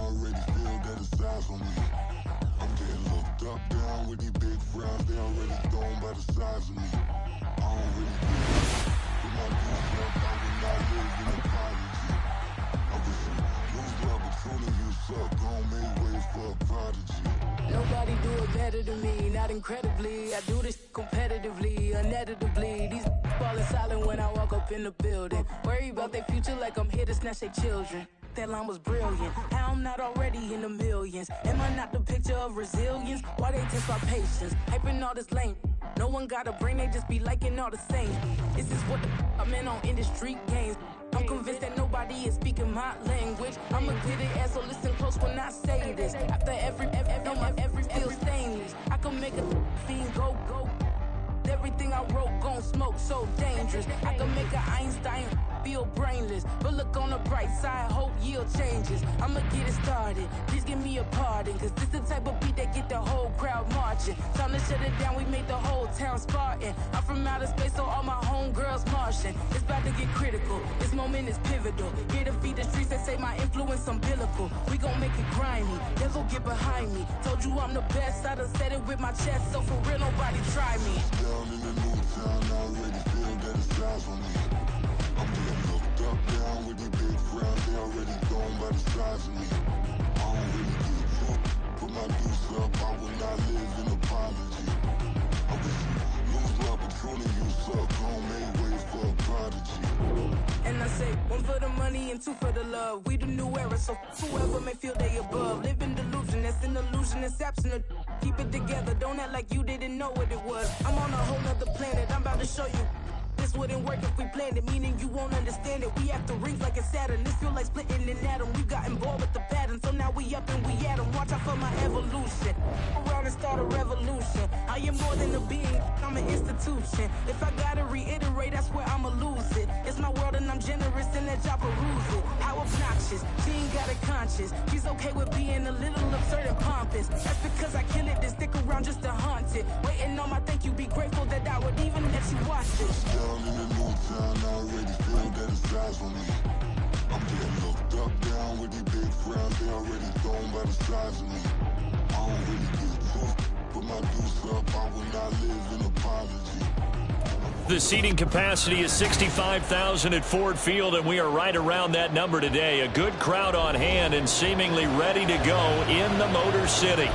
already feel that it's eyes on me. I'm getting looked up, down with these big frowns. They already thrown by the size of me. I don't really give a for my new self. I would not live in apology. I wish you lose the opportunity you suck. Don't make way for a prodigy. Nobody do it better than me, not incredibly. I do this competitively, uneditably. These falling silent when I walk up in the building. Worry about their future like I'm here to snatch their children. That line was brilliant. How I'm not already in the millions? Am I not the picture of resilience? Why they test my patience? Hyping all this lame. No one got a brain, they just be liking all the same. This is what the I'm in on industry games. I'm convinced that nobody is speaking my language. I'ma get it as so listen close when I say this. After every feel stainless. I can make a fiend go. Everything I wrote gon' smoke, so dangerous. I can make an Einstein feel brainless. But look on the bright side, hope yield changes. I'ma get it started, please give me a pardon. Cause this the type of beat that get the whole crowd marching. Time to shut it down, we made the whole town Spartan. I'm from outer space, so all my homegirls Martian. It's about to get critical, this moment is pivotal. Here to feed the streets that say my influence umbilical. We gon' make it grimy, devil get behind me. Told you I'm the best, I done said it with my chest. So for real, nobody try me. Down in the new town, I already feel that it's eyes on me. I'm getting looked up, down with these big frowns. They already thrown by the size of me. I don't really give a fuck. Put my deuce up, I will not live in apology. I wish you lose the opportunity you suck. Don't make way for a prodigy. And I say, one for the money and two for the love. We the new era, so whoever may feel they above. Live in delusion, that's an illusion, it's absent. Keep it together, don't act like you didn't know what it was. I'm on a whole nother planet, I'm about to show you. This wouldn't work if we planned it, meaning you won't understand it. We have to rings like it's Saturn. This feel like splitting an atom. We got involved with the pattern, so now we up and we at 'em. Watch out for my evolution. Around and start a revolution. I am more than a being, I'm an institution. If I gotta reiterate, that's where I'ma lose it. It's my world and I'm generous and that y'all peruse it. How obnoxious, she ain't got a conscience. She's okay with being a little absurd and pompous. That's because I kill it, then stick around just to haunt it. Waiting on my thank you, be grateful that I would even let you watch it. Down in the new town, I already feel that it's eyes on me. I'm getting looked up, down with these big frowns. They already thrown by the size of me. I don't really give a fuck. Put my deuce up, I will not live in apology. The seating capacity is 65,000 at Ford Field, and we are right around that number today. A good crowd on hand and seemingly ready to go in the Motor City.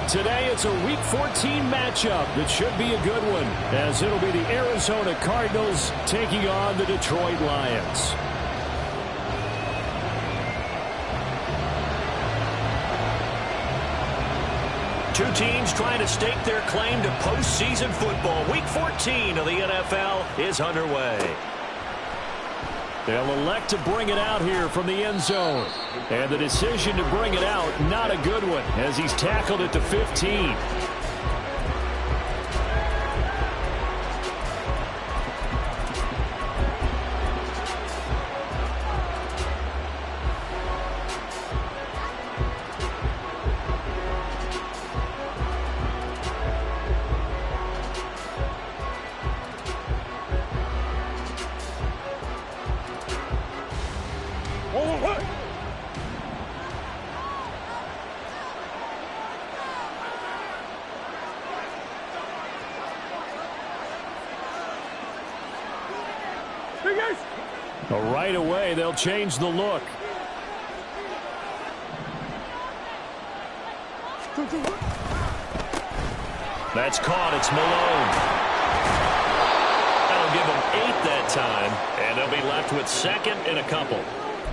Today it's a Week 14 matchup that should be a good one, as it'll be the Arizona Cardinals taking on the Detroit Lions. Two teams trying to stake their claim to postseason football. Week 14 of the NFL is underway. They'll elect to bring it out here from the end zone. And the decision to bring it out, not a good one, as he's tackled at the 15. Right away, they'll change the look. That's caught. It's Malone. That'll give them 8 that time, and they'll be left with second and a couple.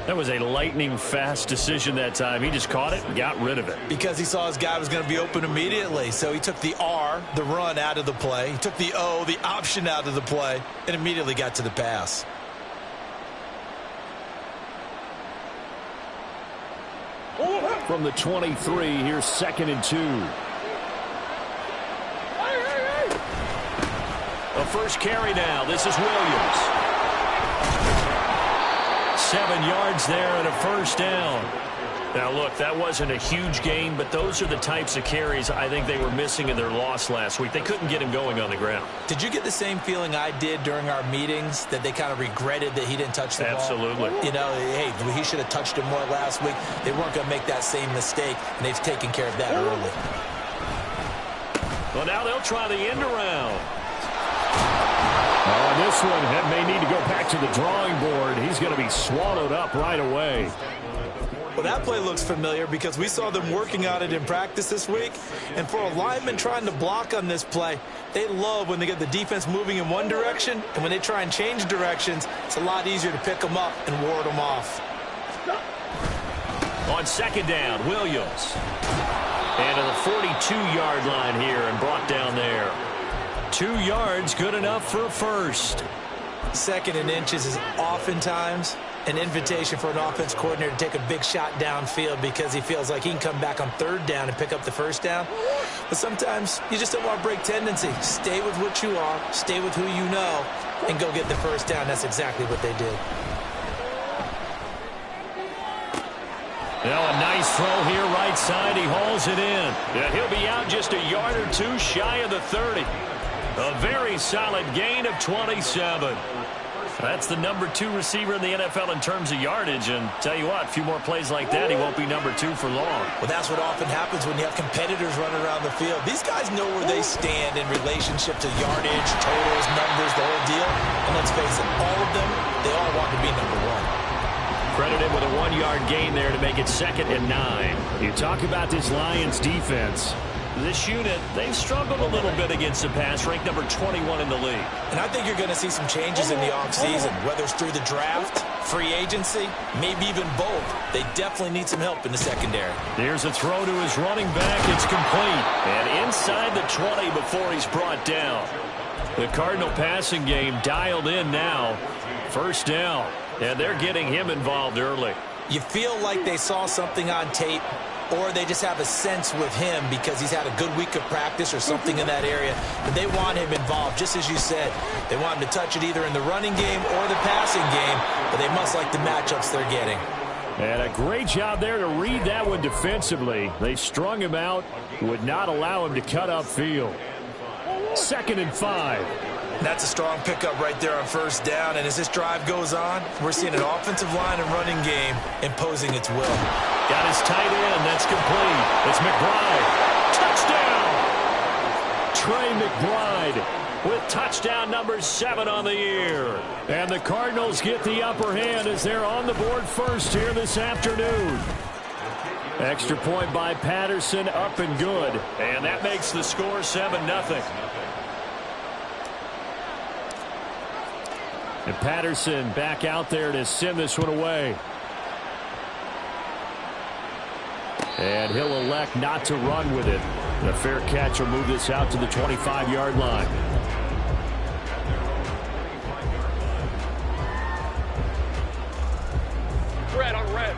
That was a lightning-fast decision that time. He just caught it and got rid of it. Because he saw his guy was going to be open immediately. So he took the R, the run, out of the play. He took the O, the option, out of the play, and immediately got to the pass. From the 23, here's 2nd and 2. The first carry now. This is Williams. 7 yards there and a first down. Now, look, that wasn't a huge gain, but those are the types of carries I think they were missing in their loss last week. They couldn't get him going on the ground. Did you get the same feeling I did during our meetings, that they kind of regretted that he didn't touch the ball? Absolutely. You know, hey, he should have touched it more last week. They weren't going to make that same mistake, and they've taken care of that early. Well, now they'll try the end around. Oh, this one may need to go back to the drawing board. He's going to be swallowed up right away. Well, that play looks familiar because we saw them working on it in practice this week. And for a lineman trying to block on this play, they love when they get the defense moving in one direction. And when they try and change directions, it's a lot easier to pick them up and ward them off. On second down, Williams. And to the 42-yard line here and brought down there. 2 yards, good enough for a first. Second and inches is oftentimes an invitation for an offense coordinator to take a big shot downfield because he feels like he can come back on third down and pick up the first down. But sometimes you just don't want to break tendency. Stay with what you are, stay with who you know, and go get the first down. That's exactly what they did. Now a nice throw here right side. He hauls it in. Yeah, he'll be out just a yard or two shy of the 30. A very solid gain of 27. That's the number 2 receiver in the NFL in terms of yardage. And tell you what, a few more plays like that, he won't be number 2 for long. Well, that's what often happens when you have competitors running around the field. These guys know where they stand in relationship to yardage, totals, numbers, the whole deal. And let's face it, all of them, they all want to be number 1. Credited with a 1-yard gain there to make it 2nd and 9. You talk about this Lions defense. This unit, they've struggled a little bit against the pass, ranked number 21 in the league. And I think you're going to see some changes in the offseason, whether it's through the draft, free agency, maybe even both. They definitely need some help in the secondary. Here's a throw to his running back. It's complete. And inside the 20 before he's brought down. The Cardinal passing game dialed in now. First down. And they're getting him involved early. You feel like they saw something on tape, or they just have a sense with him because he's had a good week of practice or something in that area. But they want him involved, just as you said. They want him to touch it either in the running game or the passing game, but they must like the matchups they're getting. And a great job there to read that one defensively. They strung him out, would not allow him to cut upfield. 2nd and 5. That's a strong pickup right there on first down. And as this drive goes on, we're seeing an offensive line and running game imposing its will. Got his tight end. That's complete. It's McBride. Touchdown! Trey McBride with touchdown number 7 on the year. And the Cardinals get the upper hand as they're on the board first here this afternoon. Extra point by Patterson, up and good. And that makes the score 7-0. And Patterson back out there to send this one away. And he'll elect not to run with it. The fair catch will move this out to the 25-yard line. Red on red.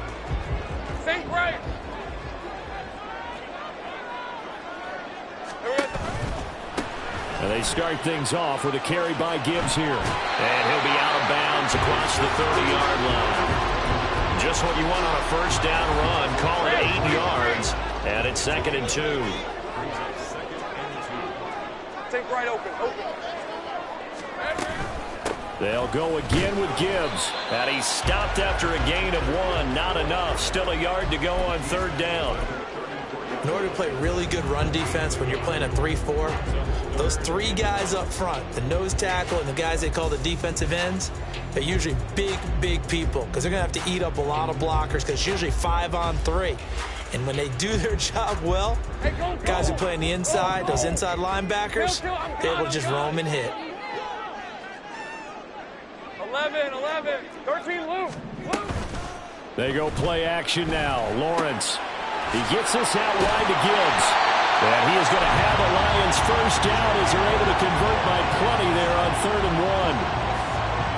Think right. And they start things off with a carry by Gibbs here. And he'll be out of bounds across the 30-yard line. Just what you want on a first down run. Call it 8 yards. And it's 2nd and 2. Think right open. They'll go again with Gibbs. And he stopped after a gain of 1. Not enough. Still a yard to go on 3rd down. In order to play really good run defense when you're playing a 3-4, those 3 guys up front, the nose tackle and the guys they call the defensive ends, they're usually big people because they're going to have to eat up a lot of blockers because it's usually 5 on 3. And when they do their job well, guys who play on the inside, those inside linebackers, they're able to just roam and hit. 11, 13, Luke. They go play action now. Lawrence. He gets this out wide to Gibbs. And he is going to have a Lions first down as they're able to convert by plenty there on 3rd and 1.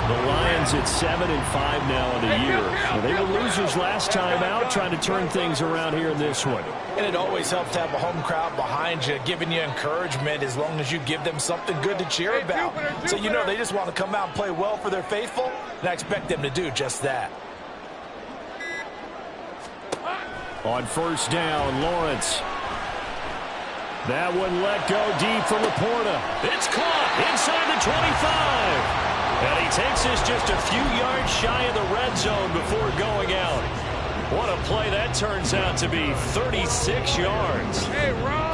The Lions at 7-5 now in the year. Well, they were losers last time out, trying to turn things around here in this one. And it always helps to have a home crowd behind you, giving you encouragement as long as you give them something good to cheer about. So you know they just want to come out and play well for their faithful, and I expect them to do just that. On first down, Lawrence. That one let go deep from Laporta. It's caught inside the 25. And he takes us just a few yards shy of the red zone before going out. What a play that turns out to be, 36 yards.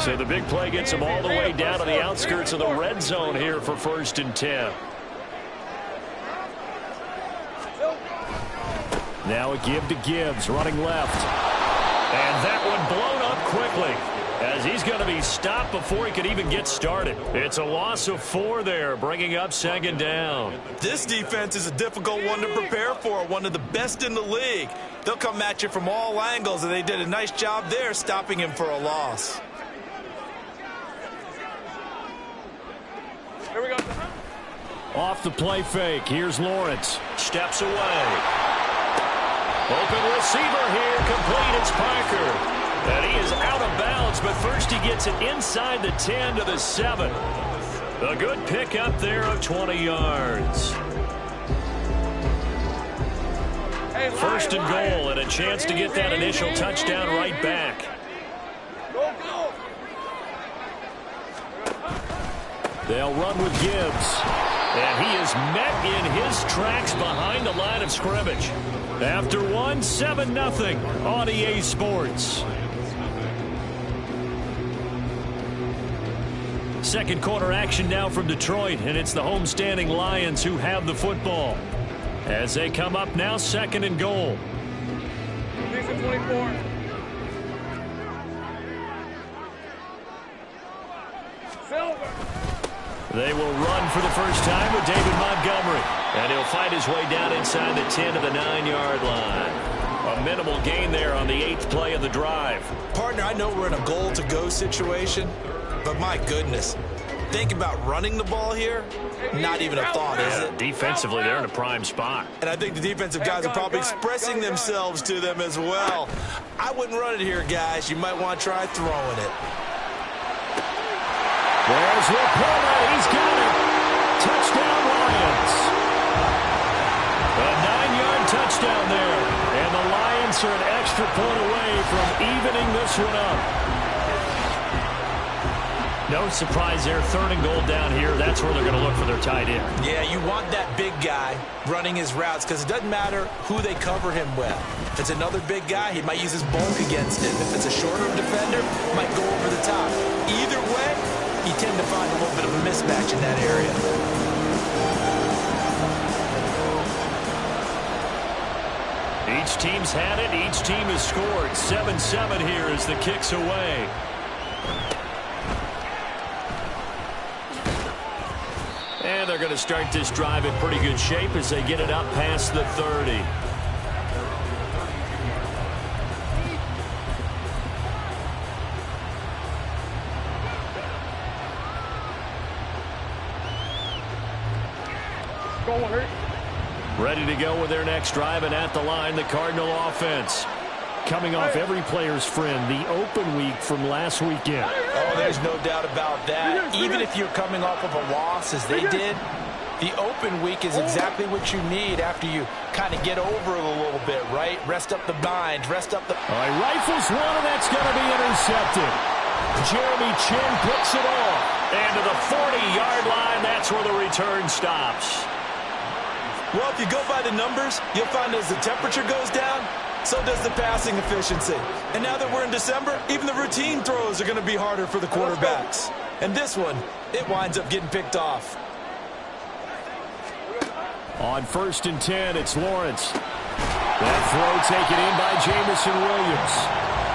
So the big play gets him all the way down to the outskirts of the red zone here for 1st and 10. Now a give to Gibbs, running left. And that one blown up quickly, as he's going to be stopped before he could even get started. It's a loss of 4 there, bringing up 2nd down. This defense is a difficult one to prepare for, one of the best in the league. They'll come at you from all angles, and they did a nice job there stopping him for a loss. Here we go. Off the play fake, here's Lawrence. Steps away. Open receiver here, complete, it's Parker. And he is out of bounds, but first he gets it inside the 10 to the 7. A good pickup there of 20 yards. First and goal, and a chance to get that initial touchdown right back. They'll run with Gibbs. And he is met in his tracks behind the line of scrimmage. After one, 7-0 on EA Sports. Second quarter action now from Detroit, and it's the homestanding Lions who have the football. As they come up now, 2nd and goal. 24. Silver. They will run for the first time with David Montgomery. And he'll fight his way down inside the 10 to the 9-yard line. A minimal gain there on the 8th play of the drive. Partner, I know we're in a goal-to-go situation, but my goodness, think about running the ball here. Not even a thought, is it? Defensively, they're in a prime spot. And I think the defensive guys are probably expressing themselves to them as well. I wouldn't run it here, guys. You might want to try throwing it. There's Laporta. He's got it. Touchdown, Lions. A 9-yard touchdown there. And the Lions are an extra point away from evening this one up. No surprise there. 3rd and goal down here. That's where they're going to look for their tight end. Yeah, you want that big guy running his routes because it doesn't matter who they cover him with. If it's another big guy, he might use his bulk against him. If it's a shorter defender, he might go over the top. Either way, you tend to find a little bit of a mismatch in that area. Each team's had it. Each team has scored. 7-7 here as the kick's away. And they're going to start this drive in pretty good shape as they get it up past the 30. Ready to go with their next drive, and at the line, the Cardinal offense. Coming off every player's friend, the open week from last weekend. Oh, there's no doubt about that. Even if you're coming off of a loss, as they did, the open week is exactly what you need after you kind of get over it a little bit, right? Rest up the mind, rest up the... All right, rifles one, and that's going to be intercepted. Jeremy Chin picks it off. And to the 40-yard line, that's where the return stops. Well, if you go by the numbers, you'll find as the temperature goes down, so does the passing efficiency. And now that we're in December, even the routine throws are going to be harder for the quarterbacks. And this one, it winds up getting picked off. On 1st and 10, it's Lawrence. That throw taken in by Jamison Williams.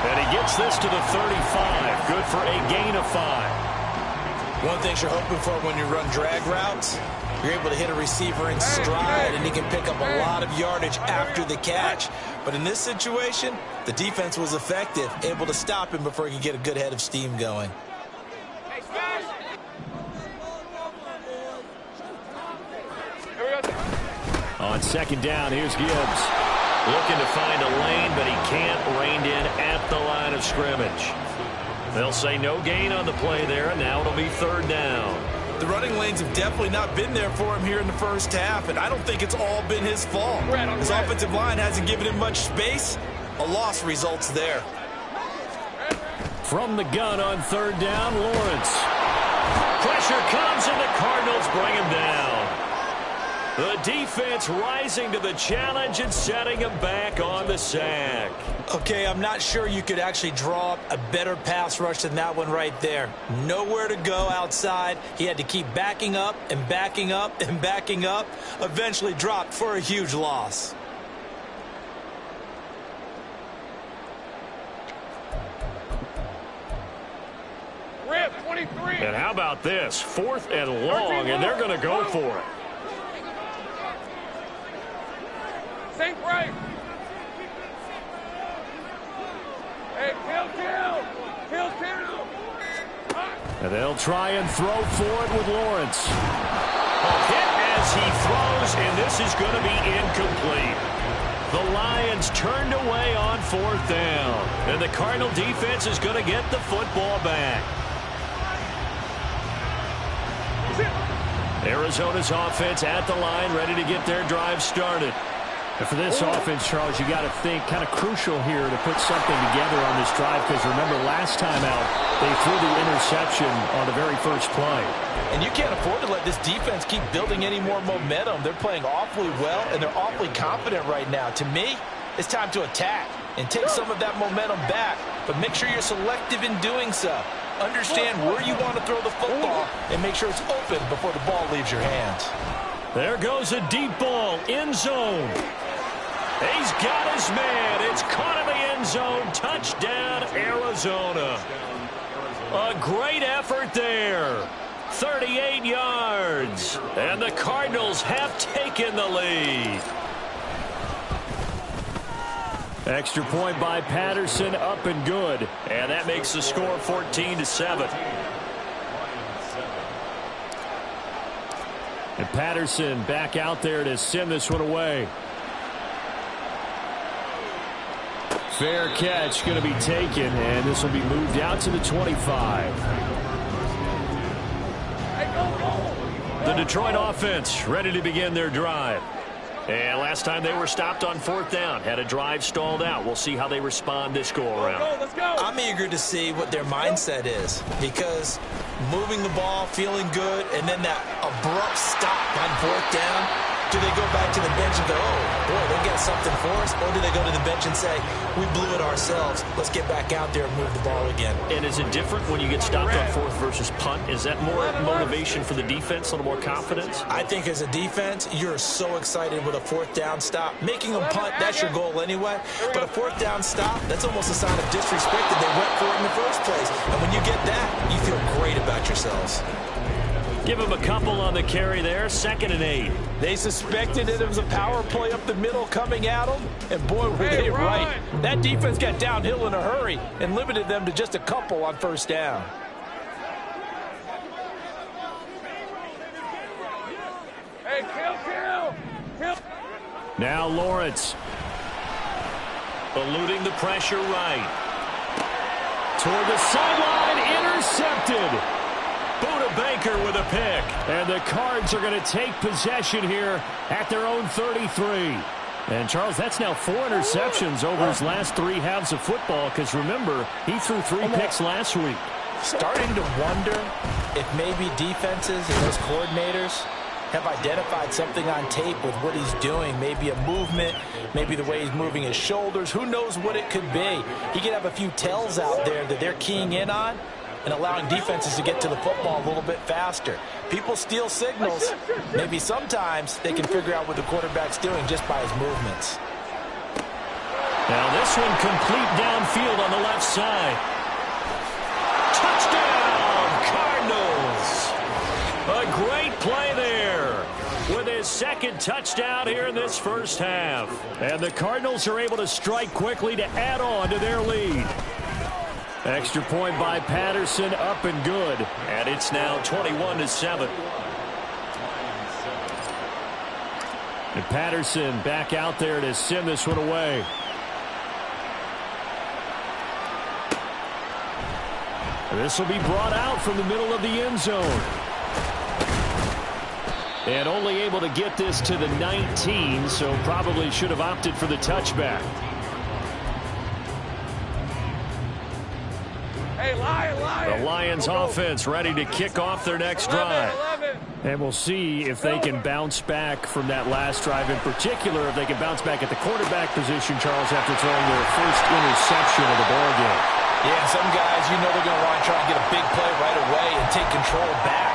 And he gets this to the 35. Good for a gain of 5. One thing you're hoping for when you run drag routes, you're able to hit a receiver in stride, and he can pick up a lot of yardage after the catch. But in this situation, the defense was effective, able to stop him before he could get a good head of steam going. On 2nd down, here's Gibbs. Looking to find a lane, but he can't. Reined in at the line of scrimmage. They'll say no gain on the play there, and now it'll be 3rd down. The running lanes have definitely not been there for him here in the first half, and I don't think it's all been his fault. His offensive line hasn't given him much space. A loss results there. From the gun on third down, Lawrence. Pressure comes, and the Cardinals bring him down. The defense rising to the challenge and setting him back on the sack. Okay, I'm not sure you could actually draw up a better pass rush than that one right there. Nowhere to go outside. He had to keep backing up and backing up and backing up. Eventually dropped for a huge loss. Rip, 23. And how about this? 4th and long, and they're going to go for it. Sink right. Hey, kill. And they'll try and throw for it with Lawrence. A hit as he throws, and this is going to be incomplete. The Lions turned away on 4th down, and the Cardinal defense is going to get the football back. Arizona's offense at the line, ready to get their drive started. And for this offense, Charles, you got to think kind of crucial here to put something together on this drive, because remember last time out they threw the interception on the very first play. And you can't afford to let this defense keep building any more momentum. They're playing awfully well, and they're awfully confident right now. To me, it's time to attack and take some of that momentum back, but make sure you're selective in doing so. Understand where you want to throw the football and make sure it's open before the ball leaves your hands. There goes a deep ball, end zone. He's got his man. It's caught in the end zone. Touchdown, Arizona. A great effort there. 38 yards. And the Cardinals have taken the lead. Extra point by Patterson, up and good. And that makes the score 14-7. And Patterson back out there to send this one away. Fair catch going to be taken, and this will be moved out to the 25. The Detroit offense ready to begin their drive. And last time they were stopped on 4th down, had a drive stalled out. We'll see how they respond this go-around. Let's go. I'm eager to see what their mindset is, because moving the ball, feeling good, and then that abrupt stop on 4th down, do they go back to the bench and go, oh, boy, they got something for us? Or do they go to the bench and say, we blew it ourselves. Let's get back out there and move the ball again. And is it different when you get stopped on 4th versus punt? Is that more motivation for the defense, a little more confidence? I think as a defense, you're so excited with a 4th down stop. Making them punt, that's your goal anyway. But a 4th down stop, that's almost a sign of disrespect that they went for it in the first place. And when you get that, you feel great about yourselves. Give him a couple on the carry there. 2nd and 8. They suspected it was a power play up the middle coming at them, and boy, were they right. That defense got downhill in a hurry and limited them to just a couple on 1st down. Hey, kill. Now Lawrence. Eluding the pressure right. Toward the sideline, intercepted. Buda Baker with a pick. And the Cards are going to take possession here at their own 33. And, Charles, that's now 4 interceptions over his last 3 halves of football, because, remember, he threw 3 picks last week. Starting to wonder if maybe defenses and those coordinators have identified something on tape with what he's doing. Maybe a movement, maybe the way he's moving his shoulders. Who knows what it could be? He could have a few tells out there that they're keying in on and allowing defenses to get to the football a little bit faster. People steal signals. Maybe sometimes they can figure out what the quarterback's doing just by his movements. Now this one complete downfield on the left side. Touchdown, Cardinals. A great play there with his 2nd touchdown here in this first half. And the Cardinals are able to strike quickly to add on to their lead. Extra point by Patterson, up and good. And it's now 21-7. And Patterson back out there to send this one away. This will be brought out from the middle of the end zone. And only able to get this to the 19, so probably should have opted for the touchback. The Lions offense ready to kick off their next drive. And we'll see if they can bounce back from that last drive in particular, if they can bounce back at the quarterback position, Charles, after throwing their first interception of the ballgame. Yeah, some guys, you know they're going to want to try and get a big play right away and take control back.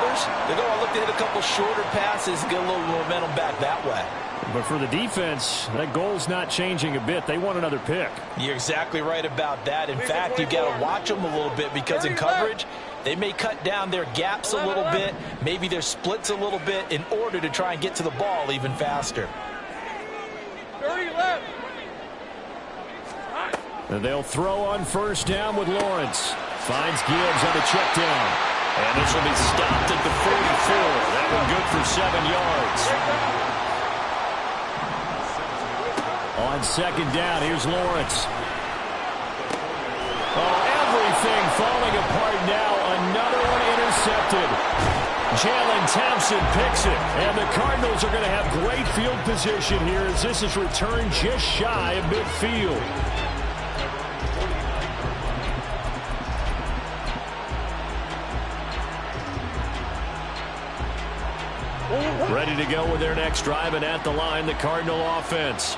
Others, they're going to look to hit a couple shorter passes, get a little momentum back that way. But for the defense, that goal's not changing a bit. They want another pick. You're exactly right about that. In fact, you've got to watch them a little bit because in coverage, they may cut down their gaps a little bit, maybe their splits a little bit in order to try and get to the ball even faster. 30 left. And they'll throw on first down with Lawrence. Finds Gibbs on the check down. And this will be stopped at the 44. That one good for 7 yards. On second down, here's Lawrence. Oh, everything falling apart now. Another one intercepted. Jalen Thompson picks it. And the Cardinals are going to have great field position here as this is returned just shy of midfield. Ready to go with their next drive, and at the line, the Cardinal offense.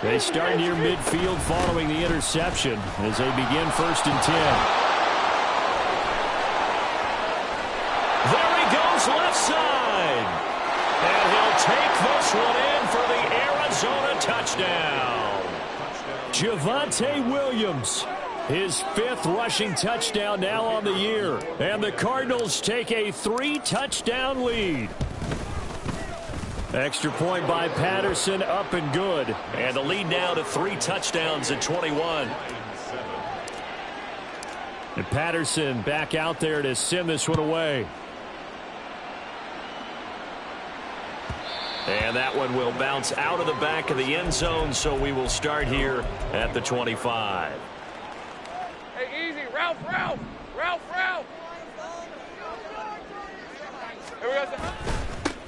They start near midfield following the interception as they begin 1st and 10. There he goes left side. And he'll take this one in for the Arizona touchdown. Javonte Williams, his 5th rushing touchdown now on the year. And the Cardinals take a 3-touchdown lead. Extra point by Patterson, up and good. And the lead now to 3 touchdowns at 21. And Patterson back out there to send this one away. And that one will bounce out of the back of the end zone, so we will start here at the 25. Hey, easy. Ralph. Here we go.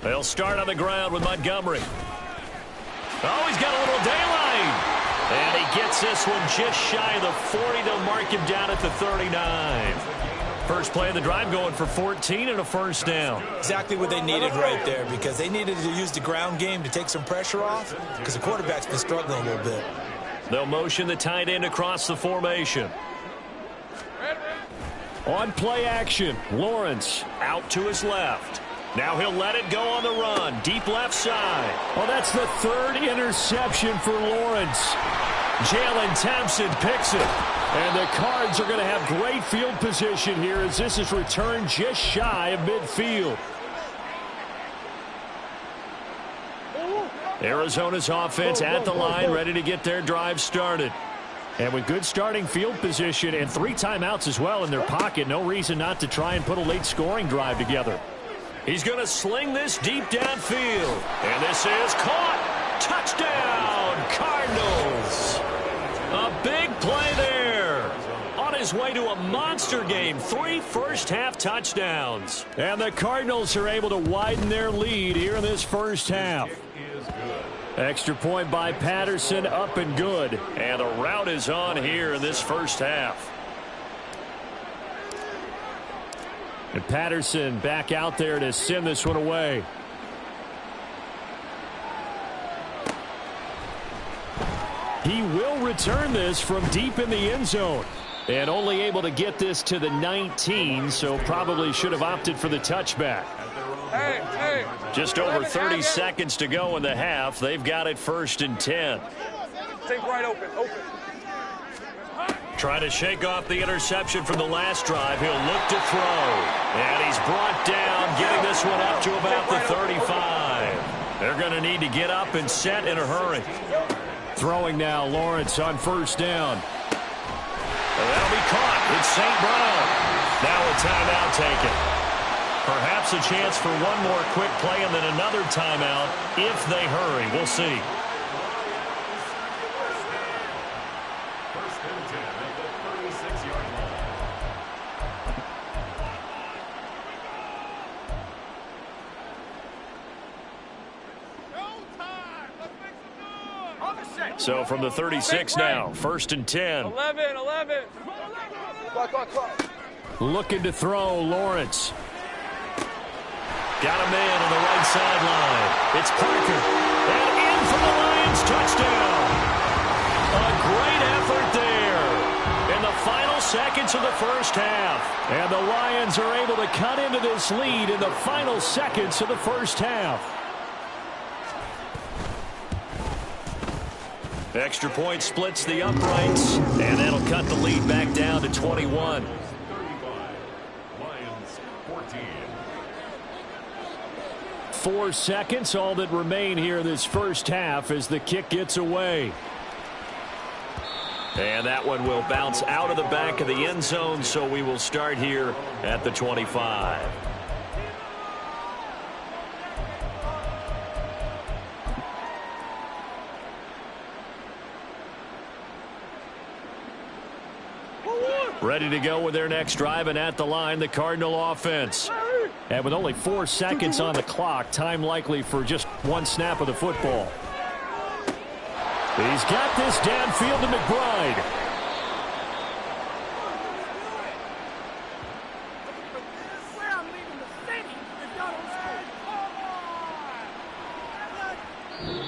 They'll start on the ground with Montgomery. Oh, he's got a little daylight. And he gets this one just shy of the 40. They'll mark him down at the 39. First play of the drive going for 14 and a first down. Exactly what they needed right there because they needed to use the ground game to take some pressure off because the quarterback's been struggling a little bit. They'll motion the tight end across the formation. On play action, Lawrence out to his left. Now he'll let it go on the run. Deep left side. Oh, that's the 3rd interception for Lawrence. Jalen Thompson picks it. And the Cards are going to have great field position here as this is returned just shy of midfield. Arizona's offense at the line, ready to get their drive started. And with good starting field position and 3 timeouts as well in their pocket, no reason not to try and put a late scoring drive together. He's going to sling this deep downfield. And this is caught. Touchdown, Cardinals. A big play there. On his way to a monster game. 3 first-half touchdowns. And the Cardinals are able to widen their lead here in this first half. Extra point by Patterson, up and good. And the route is on here in this first half. And Patterson back out there to send this one away. He will return this from deep in the end zone. And only able to get this to the 19, so probably should have opted for the touchback. Hey. Just over 30 seconds to go in the half. They've got it 1st and 10. Take right open. Trying to shake off the interception from the last drive. He'll look to throw. And he's brought down, getting this one up to about the 35. They're going to need to get up and set in a hurry. Throwing now, Lawrence on first down. And that'll be caught. It's St. Brown. Now a timeout taken. Perhaps a chance for one more quick play and then another timeout if they hurry. We'll see. On the set. So from the 36 now, 1st and 10. 11. Looking to throw, Lawrence. Got a man on the right sideline. It's Parker. And in for the Lions touchdown. A great effort there in the final seconds of the first half. And the Lions are able to cut into this lead in the final seconds of the first half. Extra point splits the uprights, and that'll cut the lead back down to 21. 4 seconds, all that remain here this first half as the kick gets away. And that one will bounce out of the back of the end zone, so we will start here at the 25. Ready to go with their next drive, and at the line, the Cardinal offense. And with only 4 seconds on the clock, time likely for just one snap of the football. He's got this downfield to McBride.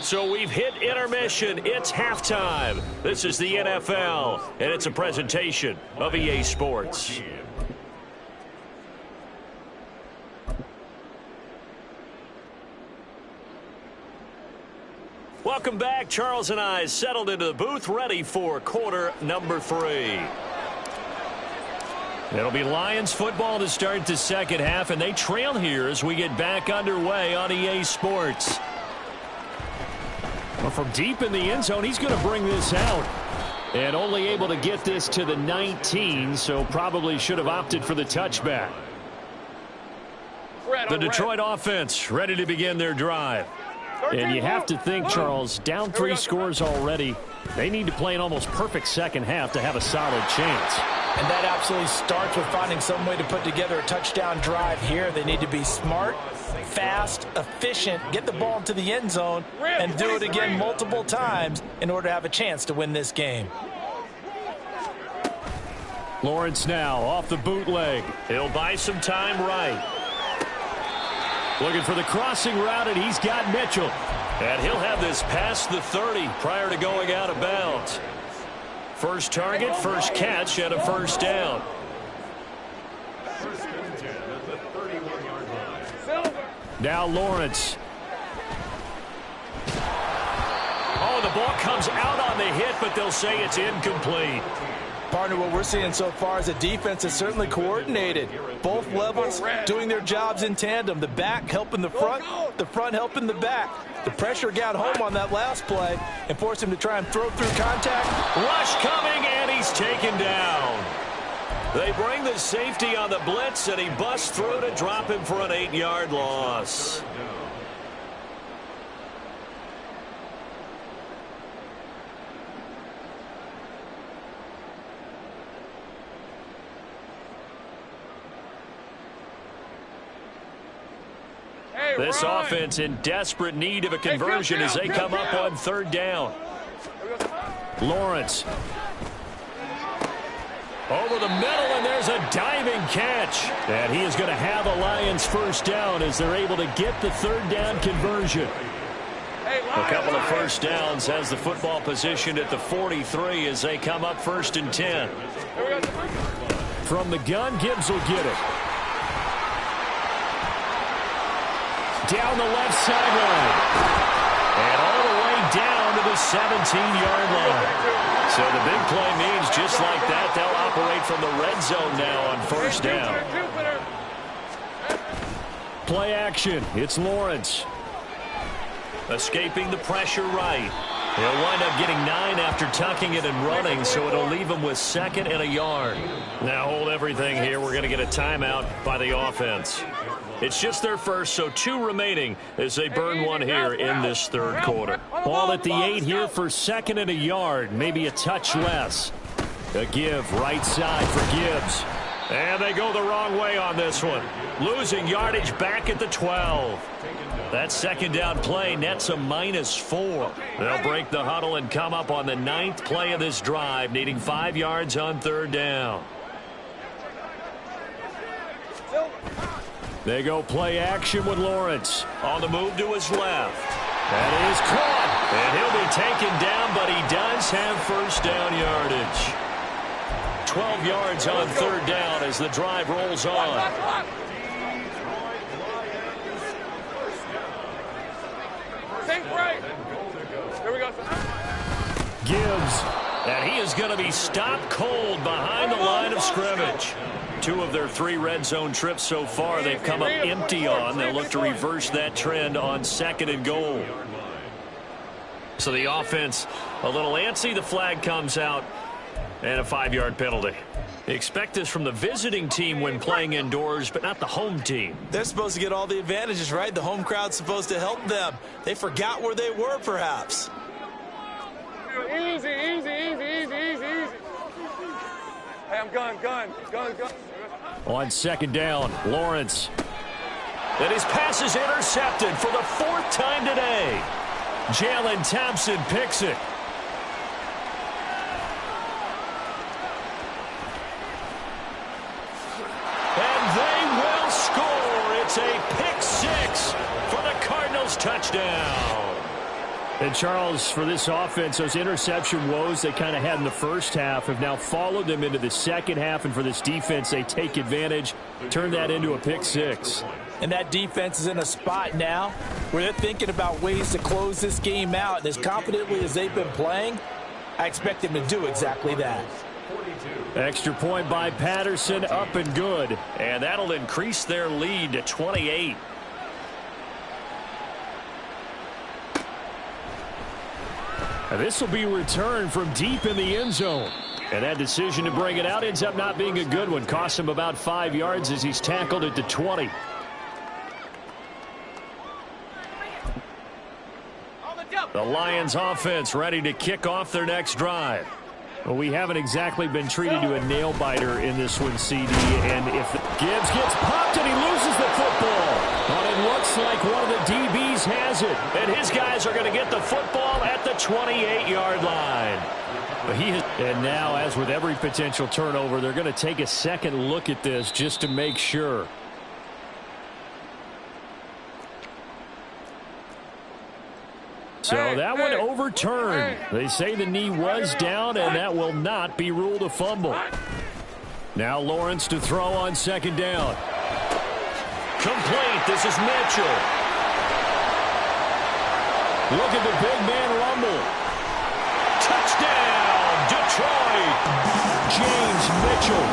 So we've hit intermission. It's halftime. This is the NFL, and it's a presentation of EA Sports. Welcome back. Charles and I settled into the booth, ready for quarter number 3. It'll be Lions football to start the second half, and they trail here as we get back underway on EA Sports. Well, from deep in the end zone, he's going to bring this out. And only able to get this to the 19, so probably should have opted for the touchback. The Detroit offense ready to begin their drive. And you have to think, Charles, down 3 scores already. They need to play an almost perfect second half to have a solid chance. And that absolutely starts with finding some way to put together a touchdown drive here. They need to be smart, fast, efficient, get the ball into the end zone, and do it again multiple times in order to have a chance to win this game. Lawrence now off the bootleg. He'll buy some time right. Looking for the crossing route, and he's got Mitchell. And he'll have this past the 30 prior to going out of bounds. First target, first catch, and a first down. Now Lawrence. Oh, the ball comes out on the hit, but they'll say it's incomplete. Partner, what we're seeing so far is the defense is certainly coordinated. Both levels doing their jobs in tandem. The back helping the front helping the back. The pressure got home on that last play and forced him to try and throw through contact. Rush coming, and he's taken down. They bring the safety on the blitz, and he busts through to drop him for an 8-yard loss. This offense in desperate need of a conversion as they come up on 3rd down. Lawrence. Over the middle, and there's a diving catch. And he is going to have a Lions first down as they're able to get the 3rd down conversion. A couple of first downs has the football positioned at the 43 as they come up 1st and 10. From the gun, Gibbs will get it. Down the left sideline. And all the way down to the 17-yard line. So the big play means just like that, they'll operate from the red zone now on 1st down. Play action. It's Lawrence. Escaping the pressure right. He'll wind up getting 9 after tucking it and running, so it'll leave him with 2nd and a yard. Now hold everything here. We're going to get a timeout by the offense. It's just their first, so 2 remaining as they burn one here in this 3rd quarter. Ball at the 8 here for 2nd and a yard, maybe a touch less. A give right side for Gibbs. And they go the wrong way on this one. Losing yardage back at the 12. That 2nd down play nets a -4. They'll break the huddle and come up on the 9th play of this drive, needing 5 yards on 3rd down. They go play action with Lawrence. On the move to his left. That is caught. And he'll be taken down, but he does have first down yardage. 12 yards on third down as the drive rolls on. Think right. Here we go. Gibbs. And he is going to be stopped cold behind the line of scrimmage. 2 of their 3 red zone trips so far they've come up empty on. They'll look to reverse that trend on 2nd and goal. So the offense a little antsy. The flag comes out and a 5-yard penalty. They expect this from the visiting team when playing indoors, but not the home team. They're supposed to get all the advantages, right? The home crowd's supposed to help them. They forgot where they were, perhaps. Easy. Hey, I'm gun. On 2nd down, Lawrence. And his pass is intercepted for the 4th time today. Jalen Thompson picks it. And they will score. It's a pick 6 for the Cardinals touchdown. And Charles, for this offense, those interception woes they kind of had in the first half have now followed them into the second half. And for this defense, they take advantage, turn that into a pick 6. And that defense is in a spot now where they're thinking about ways to close this game out. And as confidently as they've been playing, I expect them to do exactly that. Extra point by Patterson, up and good. And that'll increase their lead to 28. And this will be returned from deep in the end zone. And that decision to bring it out ends up not being a good one. Cost him about 5 yards as he's tackled at the 20. The Lions offense ready to kick off their next drive. Well, we haven't exactly been treated to a nail-biter in this one, CD. And if Gibbs gets popped and he loses the football. But it looks like one of the DBs has it. And his guys are going to get the football at the 28-yard line. But and now, as with every potential turnover, they're going to take a second look at this just to make sure. So that one overturned. They say the knee was down, and that will not be ruled a fumble. Now Lawrence to throw on 2nd down. Complete. This is Mitchell. Look at the big man rumble. Touchdown, Detroit. James Mitchell.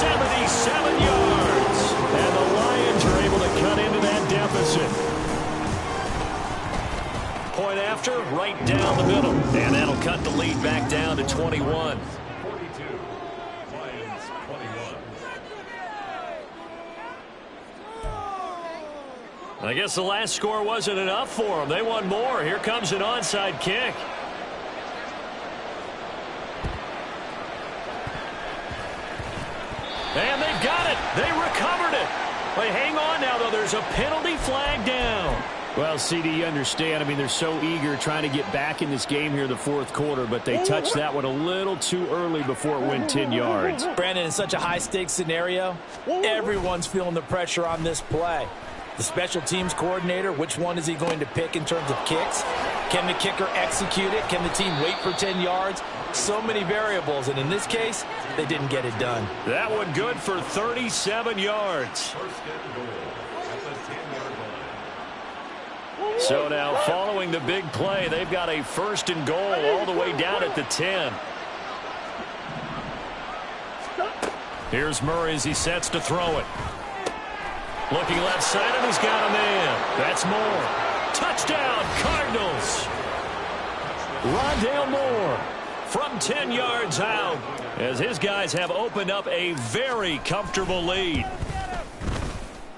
77 yards. And the Lions are able to cut into that deficit. Point after, right down the middle. And that'll cut the lead back down to 21. I guess the last score wasn't enough for them. They want more. Here comes an onside kick. And they've got it. They recovered it. But hang on now, though. There's a penalty flag down. Well, CD, you understand. I mean, they're so eager trying to get back in this game here in the 4th quarter, but they touched that one a little too early before it went 10 yards. Brandon, in such a high-stakes scenario, everyone's feeling the pressure on this play. The special teams coordinator, which one is he going to pick in terms of kicks? Can the kicker execute it? Can the team wait for 10 yards? So many variables, and in this case, they didn't get it done. That one good for 37 yards. So now, following the big play, they've got a 1st and goal all the way down at the 10. Here's Murray as he sets to throw it. Looking left side, and he's got a man. That's Moore. Touchdown, Cardinals. Rondale Moore from 10 yards out as his guys have opened up a very comfortable lead.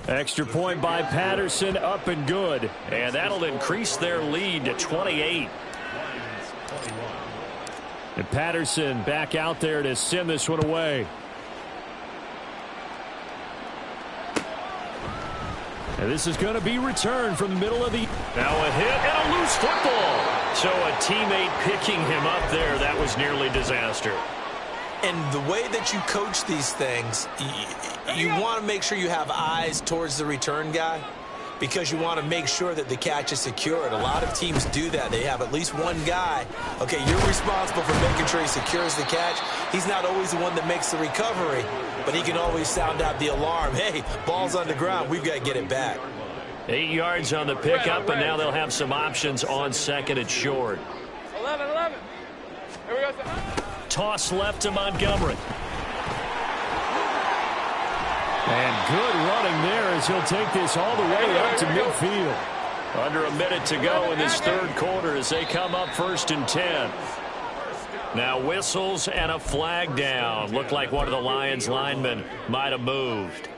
Extra point by Patterson, up and good. And that'll increase their lead to 28. And Patterson back out there to send this one away. And this is going to be returned from the middle of the... Now a hit and a loose football. So a teammate picking him up there, that was nearly disaster. And the way that you coach these things, you want to make sure you have eyes towards the return guy because you want to make sure that the catch is secured. A lot of teams do that. They have at least one guy. Okay, you're responsible for making sure he secures the catch. He's not always the one that makes the recovery, but he can always sound out the alarm. Hey, ball's on the ground. We've got to get it back. 8 yards on the pickup, and now they'll have some options on second and short. 11. Here we go. Toss left to Montgomery. And good running there as he'll take this all the way up to midfield. Under a minute to go in this third quarter as they come up 1st and 10. Now whistles and a flag down. Looked like one of the Lions linemen might have moved.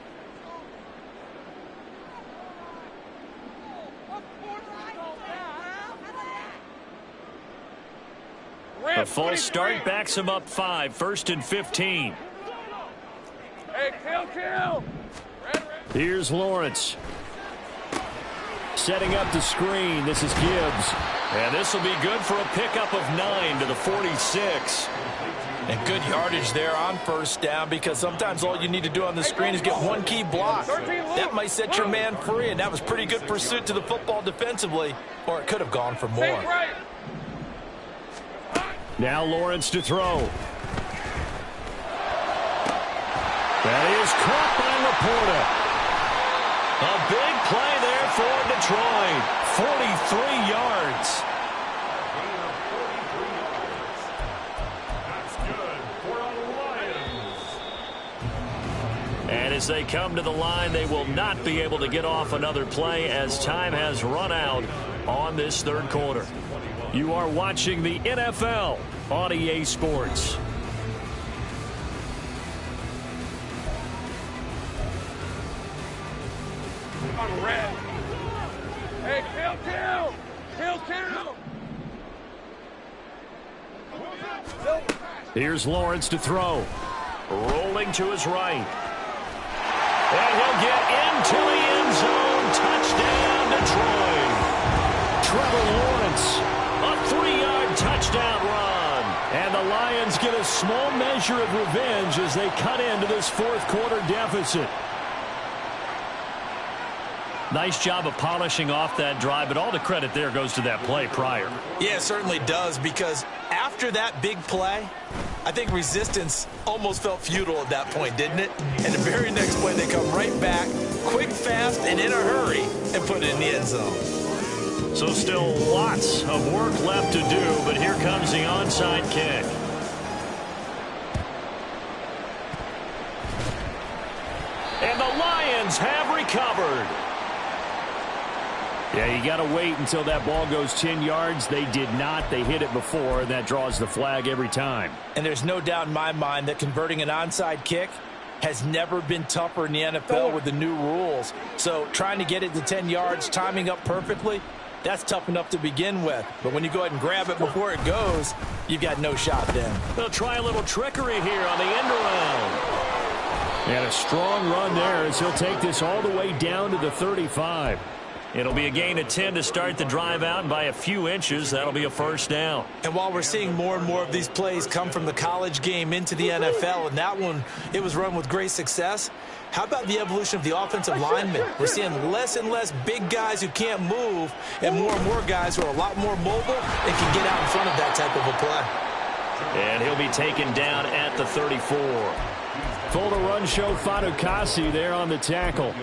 A false start backs him up 5, 1st and 15. Hey, kill. Here's Lawrence. Setting up the screen. This is Gibbs. And this will be good for a pickup of 9 to the 46. And good yardage there on first down because sometimes all you need to do on the screen is get one key block. That might set your man free, and that was pretty good pursuit to the football defensively, or it could have gone for more. Now Lawrence to throw. That is caught by Laporta. A big play there for Detroit. 43 yards. And as they come to the line, they will not be able to get off another play as time has run out on this third quarter. You are watching the NFL on EA Sports. On red. Hey, kill. Here's Lawrence to throw. Rolling to his right. And he'll get into the end zone. Touchdown, Detroit. Trevor Lawrence, a 3-yard touchdown run. And the Lions get a small measure of revenge as they cut into this fourth quarter deficit. Nice job of polishing off that drive, but all the credit there goes to that play prior. Yeah, it certainly does, because after that big play, I think resistance almost felt futile at that point, didn't it? And the very next play, they come right back, quick, fast, and in a hurry, and put it in the end zone. So still lots of work left to do, but here comes the onside kick. And the Lions have recovered. Yeah, you got to wait until that ball goes 10 yards. They did not. They hit it before, and that draws the flag every time. And there's no doubt in my mind that converting an onside kick has never been tougher in the NFL with the new rules. So trying to get it to 10 yards, timing up perfectly, that's tough enough to begin with. But when you go ahead and grab it before it goes, you've got no shot then. They'll try a little trickery here on the end around. And a strong run there as he'll take this all the way down to the 35. It'll be a gain of 10 to start the drive out, and by a few inches, that'll be a first down. And while we're seeing more and more of these plays come from the college game into the NFL, and that one, it was run with great success, how about the evolution of the offensive linemen? We're seeing less and less big guys who can't move and more guys who are a lot more mobile and can get out in front of that type of a play. And he'll be taken down at the 34. Full to run show Fatukasi there on the tackle.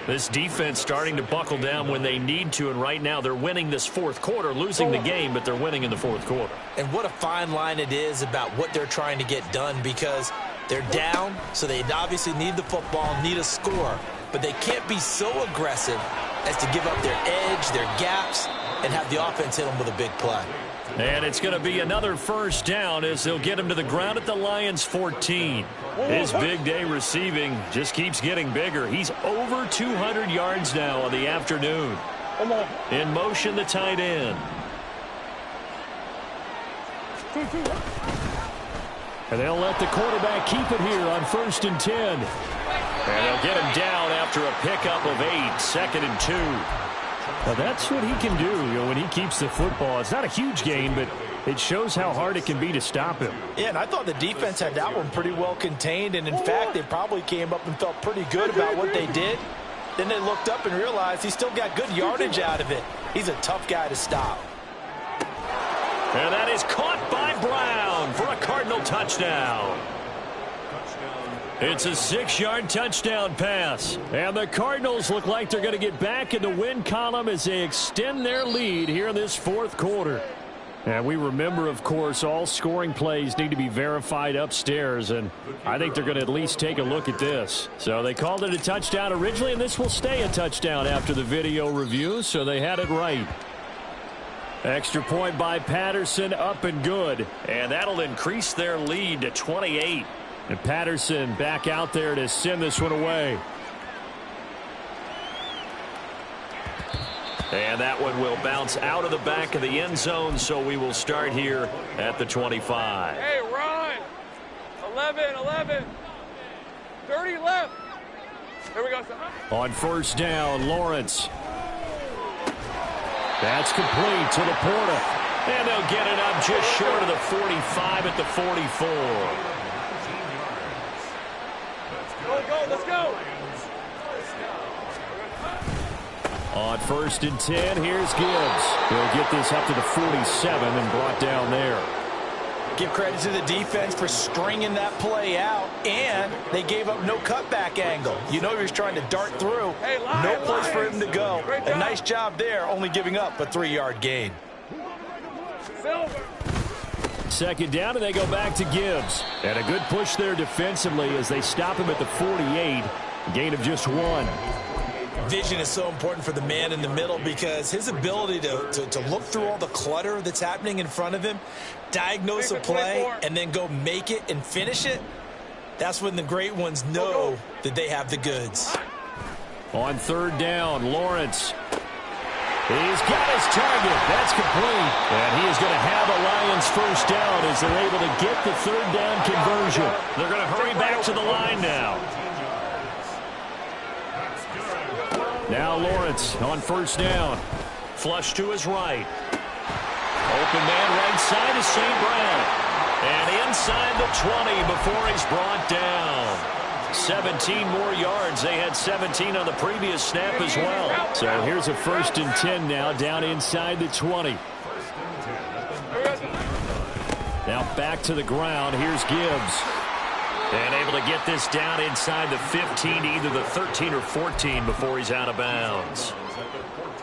This defense starting to buckle down when they need to, and right now they're winning this fourth quarter, losing the game, but they're winning in the fourth quarter. And what a fine line it is about what they're trying to get done, because they're down, so they obviously need the football, need a score, but they can't be so aggressive as to give up their edge, their gaps, and have the offense hit them with a big play. And it's going to be another first down as they'll get him to the ground at the Lions' 14. His big day receiving just keeps getting bigger. He's over 200 yards now on the afternoon. In motion, the tight end. And they'll let the quarterback keep it here on 1st and 10. And they'll get him down after a pickup of 8, 2nd and 2. Now that's what he can do, when he keeps the football. It's not a huge gain, but It shows how hard it can be to stop him. Yeah, and I thought the defense had that one pretty well contained, and in fact, they probably came up and felt pretty good about what they did. Then they looked up and realized he still got good yardage out of it. He's a tough guy to stop. And that is caught by Brown for a Cardinal touchdown. It's a 6-yard touchdown pass. And the Cardinals look like they're going to get back in the win column as they extend their lead here in this fourth quarter. And we remember, of course, all scoring plays need to be verified upstairs, and I think they're going to at least take a look at this. So they called it a touchdown originally, and this will stay a touchdown after the video review, so they had it right. Extra point by Patterson, up and good. And that'll increase their lead to 28. And Patterson back out there to send this one away. And that one will bounce out of the back of the end zone, so we will start here at the 25. Hey, Ron. 11. 30 left. Here we go, son. On first down, Lawrence. That's complete to Laporta. And they'll get it up just short of the 45 at the 44. Let's go. On first and 10, here's Gibbs. He'll get this up to the 47 and brought down there. Give credit to the defense for stringing that play out, and they gave up no cutback angle. You know he was trying to dart through. Hey, no place for him to go. A nice job there, only giving up a 3-yard gain. Silver. Second down, and they go back to Gibbs. And a good push there defensively as they stop him at the 48. Gain of just 1. Vision is so important for the man in the middle because his ability to look through all the clutter that's happening in front of him, diagnose a play, and then go make it and finish it, that's when the great ones know that they have the goods. On third down, Lawrence. He's got his target. That's complete. And he is going to have a Lions first down as they're able to get the third down conversion. They're going to hurry back to the line now. Now Lawrence on first down. Flush to his right. Open man right side is St. Brown. And inside the 20 before he's brought down. 17 more yards. They had 17 on the previous snap as well. So here's a first and 10 now down inside the 20. Now back to the ground. Here's Gibbs. And able to get this down inside the 15, either the 13 or 14 before he's out of bounds.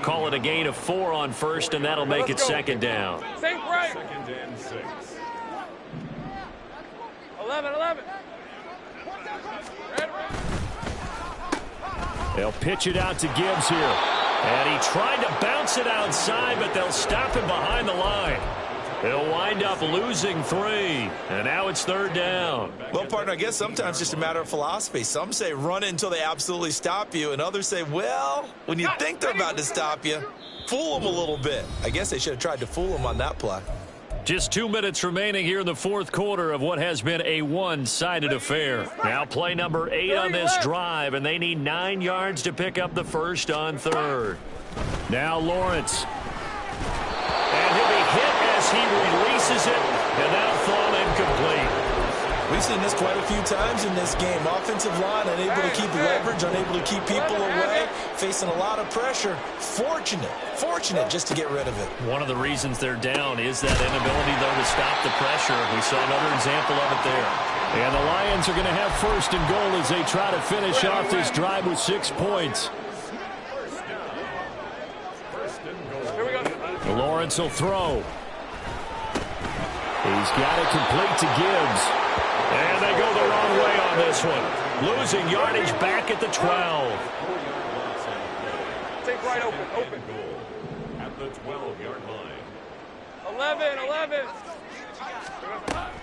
Call it a gain of 4 on first, and that'll make it second down. St. Bright. 11. They'll pitch it out to Gibbs here. And he tried to bounce it outside, but they'll stop him behind the line. He'll wind up losing 3. And now it's third down. Well, partner, I guess sometimes it's just a matter of philosophy. Some say run it until they absolutely stop you, and others say, well, when you think they're about to stop you, fool them a little bit. I guess they should have tried to fool them on that play. Just 2 minutes remaining here in the fourth quarter of what has been a one-sided affair. Now play number 8 on this drive, and they need 9 yards to pick up the first on third. Now Lawrence. And he'll be hit as he releases it, and that'll fall incomplete. We've seen this quite a few times in this game. Offensive line unable to keep leverage, unable to keep people away, facing a lot of pressure. Fortunate just to get rid of it. One of the reasons they're down is that inability, though, to stop the pressure. We saw another example of it there. And the Lions are going to have first and goal as they try to finish off this drive with 6 points. Lawrence will throw. He's got it complete to Gibbs. And they go the wrong way on this one. Losing yardage back at the 12. Take right open. At the 12-yard line. 11.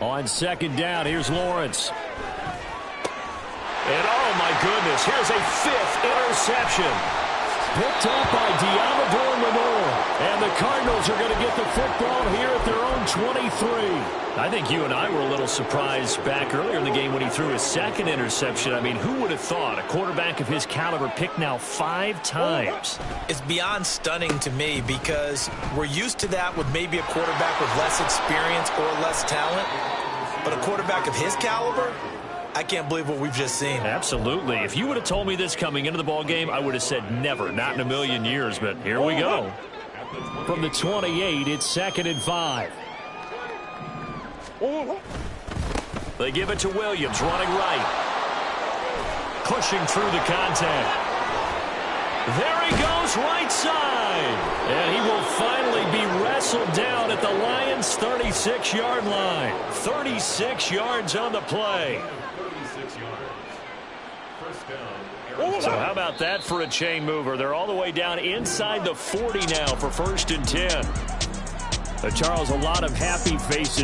On second down, here's Lawrence. And oh my goodness, here's a 5th interception. Picked up by Diamador Lenore. And the Cardinals are going to get the football here at their own 23. I think you and I were a little surprised back earlier in the game when he threw his second interception. I mean, who would have thought a quarterback of his caliber picked now 5 times? It's beyond stunning to me because we're used to that with maybe a quarterback with less experience or less talent. But a quarterback of his caliber, I can't believe what we've just seen. Absolutely. If you would have told me this coming into the ball game, I would have said never, not in a million years. But here we go. From the 28, it's 2nd and 5. They give it to Williams, running right. Pushing through the contact. There he goes, right side. And he will finally be wrestled down at the Lions' 36-yard line. 36 yards on the play. So how about that for a chain mover? They're all the way down inside the 40 now for 1st and 10. Charles, a lot of happy faces